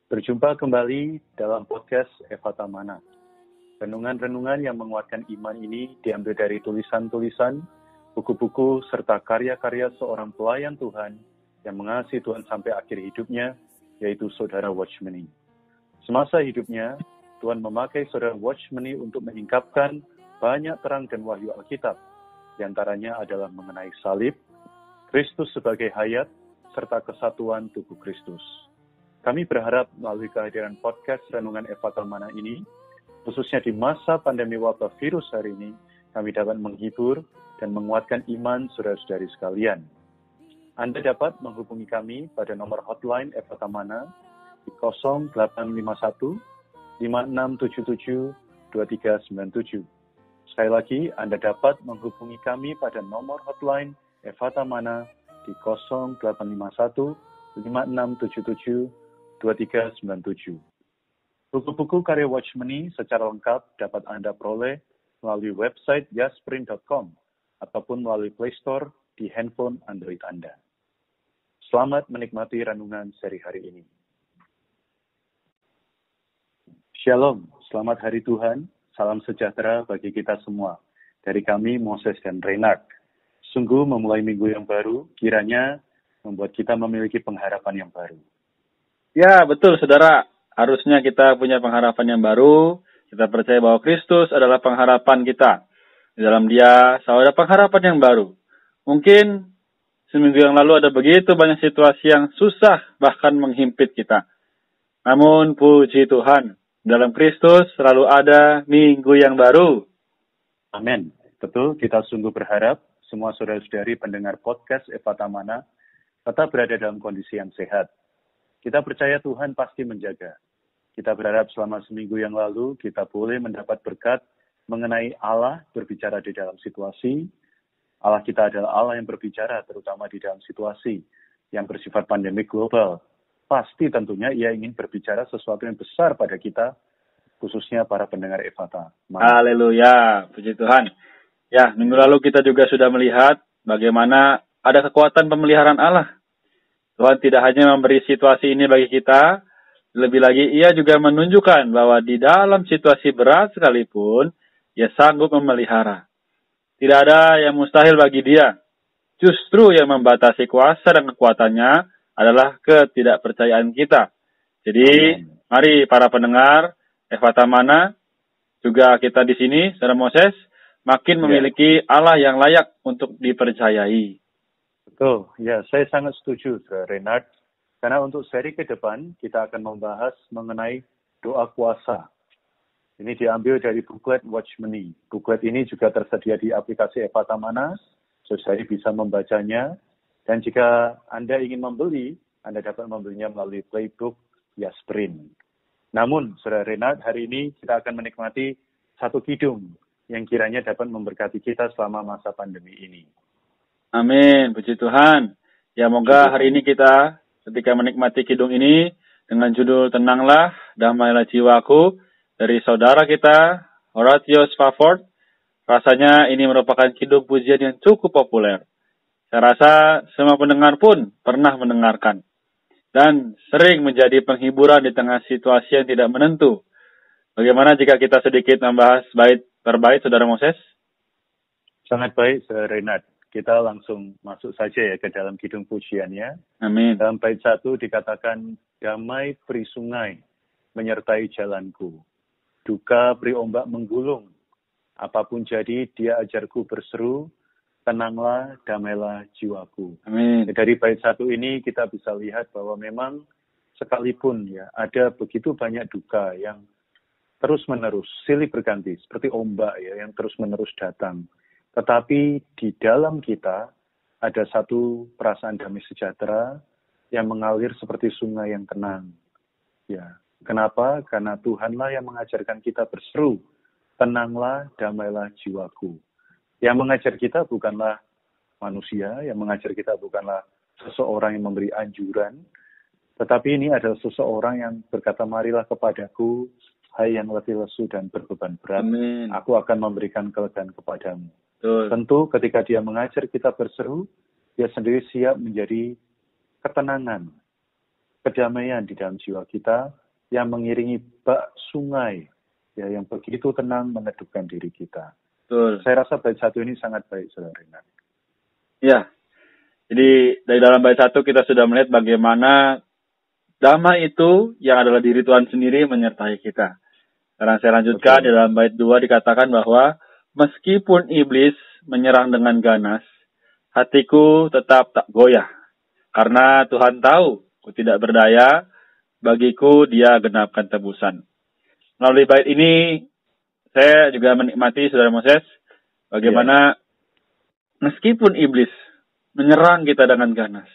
Berjumpa kembali dalam podcast Efata Mana. Renungan-renungan yang menguatkan iman ini diambil dari tulisan-tulisan, buku-buku, serta karya-karya seorang pelayan Tuhan yang mengasihi Tuhan sampai akhir hidupnya, yaitu Saudara Watchmeni. Semasa hidupnya, Tuhan memakai Saudara Watchmeni untuk menyingkapkan banyak terang dan wahyu Alkitab. Di antaranya adalah mengenai salib, Kristus sebagai hayat, serta kesatuan tubuh Kristus. Kami berharap melalui kehadiran podcast Renungan Efata Mana ini, khususnya di masa pandemi wabah virus hari ini, kami dapat menghibur dan menguatkan iman saudara-saudari sekalian. Anda dapat menghubungi kami pada nomor hotline Efata Mana di 0851 5677 2397. Sekali lagi, Anda dapat menghubungi kami pada nomor hotline Efata Mana di 0851 5677 2397. Buku-buku karya Watchmeni secara lengkap dapat Anda peroleh melalui website yasprint.com ataupun melalui Play Store di handphone Android Anda. Selamat menikmati renungan seri hari ini. Shalom, selamat hari Tuhan, salam sejahtera bagi kita semua. Dari kami, Moses dan Renard. Sungguh memulai minggu yang baru, kiranya membuat kita memiliki pengharapan yang baru. Ya, betul, saudara. Harusnya kita punya pengharapan yang baru. Kita percaya bahwa Kristus adalah pengharapan kita. Di dalam Dia selalu ada pengharapan yang baru. Mungkin seminggu yang lalu ada begitu banyak situasi yang susah, bahkan menghimpit kita. Namun, puji Tuhan, dalam Kristus selalu ada minggu yang baru. Amin. Betul, kita sungguh berharap semua saudara-saudari pendengar podcast Efata Mana tetap berada dalam kondisi yang sehat. Kita percaya Tuhan pasti menjaga. Kita berharap selama seminggu yang lalu kita boleh mendapat berkat mengenai Allah berbicara di dalam situasi. Allah kita adalah Allah yang berbicara terutama di dalam situasi yang bersifat pandemik global. Pasti tentunya Ia ingin berbicara sesuatu yang besar pada kita, khususnya para pendengar Efata. Haleluya, puji Tuhan. Ya, minggu lalu kita juga sudah melihat bagaimana ada kekuatan pemeliharaan Allah. Tuhan tidak hanya memberi situasi ini bagi kita, lebih lagi Ia juga menunjukkan bahwa di dalam situasi berat sekalipun, Ia sanggup memelihara. Tidak ada yang mustahil bagi Dia. Justru yang membatasi kuasa dan kekuatannya adalah ketidakpercayaan kita. Jadi, mari para pendengar Efata Mana, juga kita di sini, Saudara Moses, makin memiliki Allah yang layak untuk dipercayai. Betul, ya saya sangat setuju, Renard. Karena untuk seri ke depan, kita akan membahas mengenai doa kuasa. Ini diambil dari buklet Watchmeni. Buklet ini juga tersedia di aplikasi Efata Mana, saudara bisa membacanya. Dan jika Anda ingin membeli, Anda dapat membelinya melalui playbook Yasprint. Namun, Saudara Renard, hari ini kita akan menikmati satu kidung yang kiranya dapat memberkati kita selama masa pandemi ini. Amin, puji Tuhan. Ya, moga hari ini kita ketika menikmati kidung ini dengan judul Tenanglah, Damailah Jiwaku dari saudara kita, Horatius Spafford. Rasanya ini merupakan kidung pujian yang cukup populer. Saya rasa semua pendengar pun pernah mendengarkan. Dan sering menjadi penghiburan di tengah situasi yang tidak menentu. Bagaimana jika kita sedikit membahas bait per bait, Saudara Moses? Sangat baik, Saudara Renard. Kita langsung masuk saja ya ke dalam kidung pujiannya. Amin. Dalam bait 1 dikatakan, damai peri sungai menyertai jalanku. Duka peri ombak menggulung. Apapun jadi dia ajarku berseru, tenanglah, damailah jiwaku. Amin. Dari bait 1 ini kita bisa lihat bahwa memang sekalipun ya ada begitu banyak duka yang terus-menerus, silih berganti, seperti ombak ya yang terus-menerus datang. Tetapi di dalam kita ada satu perasaan damai sejahtera yang mengalir seperti sungai yang tenang. Ya, kenapa? Karena Tuhanlah yang mengajarkan kita berseru, tenanglah, damailah jiwaku. Yang mengajar kita bukanlah manusia, yang mengajar kita bukanlah seseorang yang memberi anjuran, tetapi ini adalah seseorang yang berkata, marilah kepadaku, hai yang letih lesu dan berbeban berat, Amin. Aku akan memberikan kelegaan kepadamu. Betul. Tentu ketika dia mengajar kita berseru, dia sendiri siap menjadi ketenangan kedamaian di dalam jiwa kita yang mengiringi bak sungai ya yang begitu tenang menedupkan diri kita. Betul. Saya rasa bait 1 ini sangat baik, Saudara Renat. Ya, jadi dari dalam bait 1 kita sudah melihat bagaimana damai itu yang adalah diri Tuhan sendiri menyertai kita. Sekarang saya lanjutkan. Di dalam bait 2 dikatakan bahwa meskipun iblis menyerang dengan ganas, hatiku tetap tak goyah. Karena Tuhan tahu ku tidak berdaya, bagiku Dia genapkan tebusan. Melalui bait ini, saya juga menikmati, Saudara Moses, bagaimana meskipun iblis menyerang kita dengan ganas,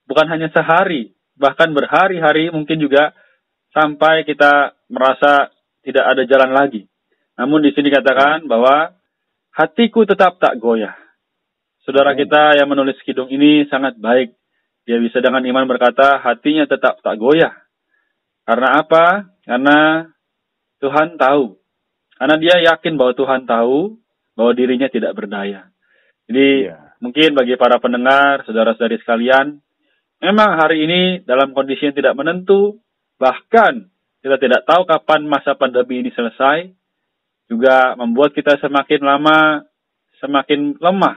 bukan hanya sehari, bahkan berhari-hari, mungkin juga sampai kita merasa tidak ada jalan lagi. Namun di sini dikatakan bahwa hatiku tetap tak goyah. Saudara kita yang menulis kidung ini sangat baik. Dia bisa dengan iman berkata, hatinya tetap tak goyah. Karena apa? Karena Tuhan tahu. Karena dia yakin bahwa Tuhan tahu bahwa dirinya tidak berdaya. Jadi mungkin bagi para pendengar, saudara-saudari sekalian, memang hari ini dalam kondisi yang tidak menentu, bahkan kita tidak tahu kapan masa pandemi ini selesai, juga membuat kita semakin lama semakin lemah,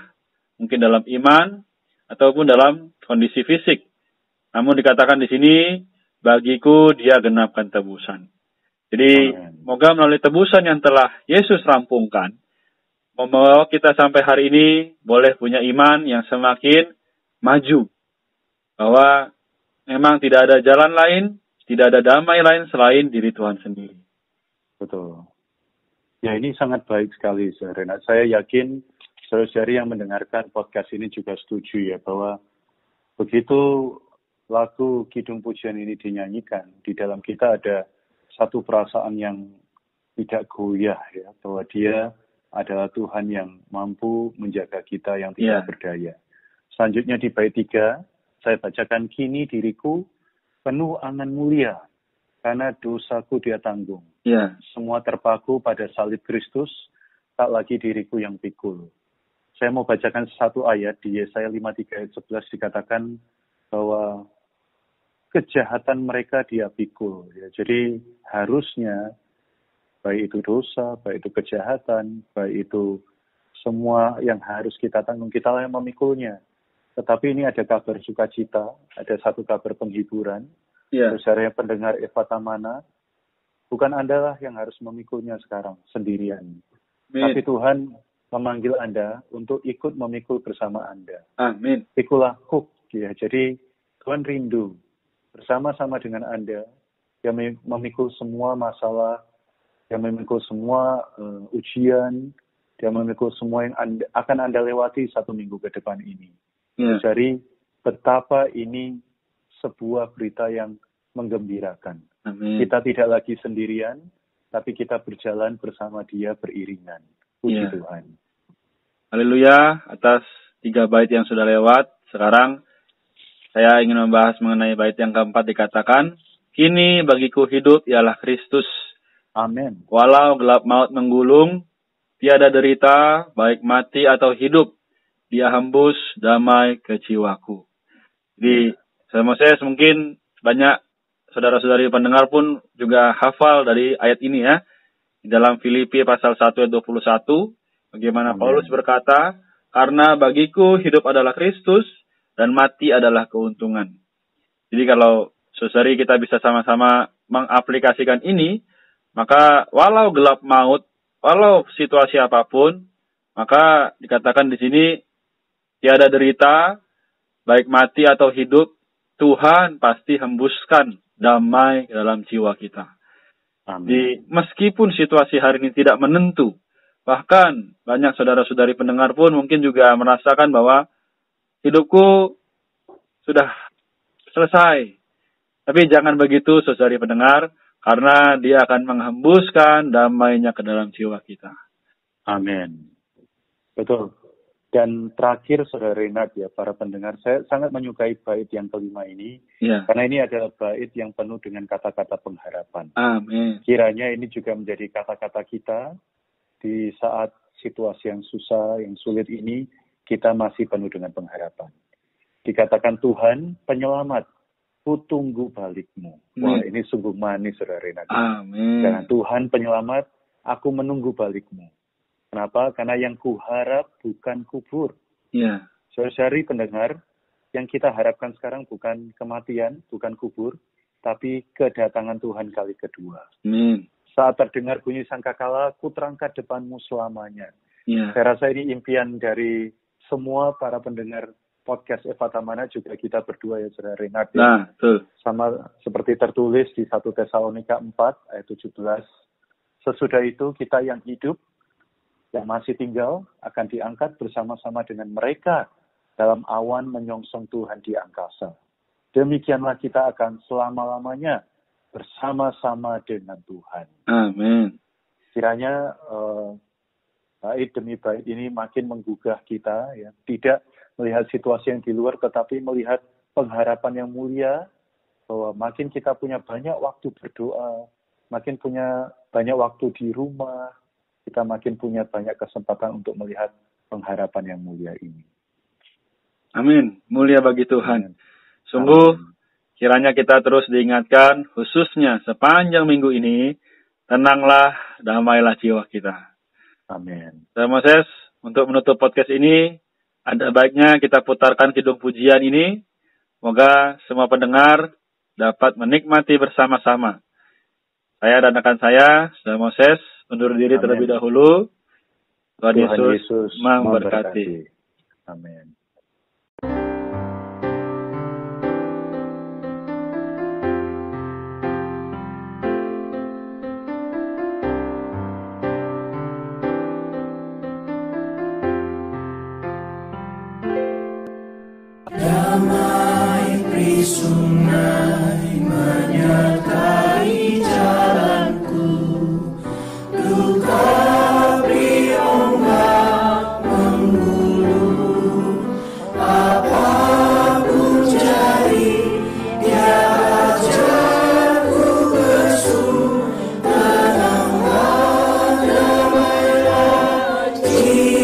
mungkin dalam iman ataupun dalam kondisi fisik. Namun dikatakan di sini, bagiku Dia genapkan tebusan. Jadi, semoga melalui tebusan yang telah Yesus rampungkan, membawa kita sampai hari ini boleh punya iman yang semakin maju. Bahwa memang tidak ada jalan lain, tidak ada damai lain selain diri Tuhan sendiri. Betul. Ya, ini sangat baik sekali, Renat. Saya yakin saudara-saudari yang mendengarkan podcast ini juga setuju ya, bahwa begitu lagu Kidung Pujian ini dinyanyikan, di dalam kita ada satu perasaan yang tidak goyah ya, bahwa Dia adalah Tuhan yang mampu menjaga kita yang tidak berdaya. Selanjutnya di bait 3, saya bacakan, kini diriku penuh angan mulia, karena dosaku Dia tanggung. Semua terpaku pada salib Kristus, tak lagi diriku yang pikul. Saya mau bacakan satu ayat di Yesaya 53 ayat 11 dikatakan bahwa kejahatan mereka Dia pikul. Ya, jadi harusnya baik itu dosa, baik itu kejahatan, baik itu semua yang harus kita tanggung, kita lah yang memikulnya. Tetapi ini ada kabar sukacita, ada satu kabar penghiburan. Saudara yang pendengar Efatamana, bukan Anda lah yang harus memikulnya sekarang sendirian. Tapi Tuhan memanggil Anda untuk ikut memikul bersama Anda. Amin. Pikulah hook, ya. Jadi Tuhan rindu bersama-sama dengan Anda yang memikul semua masalah, yang memikul semua ujian, yang memikul semua yang akan Anda lewati 1 minggu ke depan ini. Jadi betapa ini sebuah berita yang menggembirakan. Amin. Kita tidak lagi sendirian, tapi kita berjalan bersama Dia beriringan. Puji Tuhan. Haleluya atas 3 bait yang sudah lewat. Sekarang saya ingin membahas mengenai bait yang keempat dikatakan, kini bagiku hidup ialah Kristus. Amin. Walau gelap maut menggulung, tiada derita, baik mati atau hidup, Dia hembus damai ke jiwaku. Jadi, saya mungkin banyak saudara-saudari pendengar pun juga hafal dari ayat ini ya. Di dalam Filipi pasal 1 ayat 21, bagaimana Paulus berkata, karena bagiku hidup adalah Kristus, dan mati adalah keuntungan. Jadi kalau saudari kita bisa sama-sama mengaplikasikan ini, maka walau gelap maut, walau situasi apapun, maka dikatakan di sini, tiada derita, baik mati atau hidup, Tuhan pasti hembuskan damai dalam jiwa kita. Jadi, meskipun situasi hari ini tidak menentu, bahkan banyak saudara-saudari pendengar pun mungkin juga merasakan bahwa hidupku sudah selesai. Tapi jangan begitu, saudari pendengar, karena Dia akan menghembuskan damai-Nya ke dalam jiwa kita. Amin. Betul. Dan terakhir, Saudara Renat, ya, para pendengar, saya sangat menyukai bait yang kelima ini, karena ini adalah bait yang penuh dengan kata-kata pengharapan. Amin. Kiranya ini juga menjadi kata-kata kita di saat situasi yang susah, yang sulit ini, kita masih penuh dengan pengharapan. Dikatakan Tuhan penyelamat Kutunggu balikmu. Wah, ini sungguh manis, Saudara Renat. Amin. Dan Tuhan penyelamat, aku menunggu balikmu. Kenapa? Karena yang kuharap bukan kubur. Ya. Saudari pendengar, yang kita harapkan sekarang bukan kematian, bukan kubur, tapi kedatangan Tuhan kali kedua. Amin. Saat terdengar bunyi sangkakala, kuterangkat depanmu selamanya. Ya. Saya rasa ini impian dari semua para pendengar podcast Ephata Mana, juga kita berdua ya, Saudara Renat. Nah, betul. Sama seperti tertulis di 1 Tesalonika 4 ayat 17. Sesudah itu kita yang hidup, yang masih tinggal, akan diangkat bersama-sama dengan mereka dalam awan menyongsong Tuhan di angkasa. Demikianlah kita akan selama-lamanya bersama-sama dengan Tuhan. Amin. Kiranya bait demi bait ini makin menggugah kita, ya, tidak melihat situasi yang di luar, tetapi melihat pengharapan yang mulia, bahwa makin kita punya banyak waktu berdoa, makin punya banyak waktu di rumah, kita makin punya banyak kesempatan untuk melihat pengharapan yang mulia ini. Amin. Mulia bagi Tuhan. Sungguh, kiranya kita terus diingatkan, khususnya sepanjang minggu ini, tenanglah, damailah jiwa kita. Amin. Saudara Moses, untuk menutup podcast ini, ada baiknya kita putarkan kidung pujian ini. Semoga semua pendengar dapat menikmati bersama-sama. Saya dan rekan saya, Saudara Moses, undur diri terlebih dahulu. Tuhan Yesus memberkati. Amin. Damai Prisunai menyertai jalanku, duka beri ombak menggulung, apapun jadi dia ajarku bersung, tenanglah, damailah jiwaku.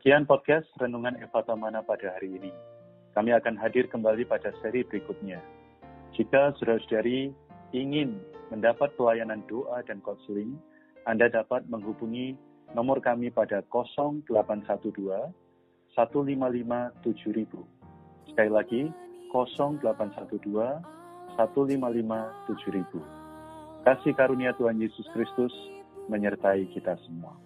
Sekian podcast Renungan Ephata Mana pada hari ini. Kami akan hadir kembali pada seri berikutnya. Jika saudara-saudari ingin mendapat pelayanan doa dan konseling, Anda dapat menghubungi nomor kami pada 0812 155 7000. Sekali lagi, 0812 155 7000. Kasih karunia Tuhan Yesus Kristus menyertai kita semua.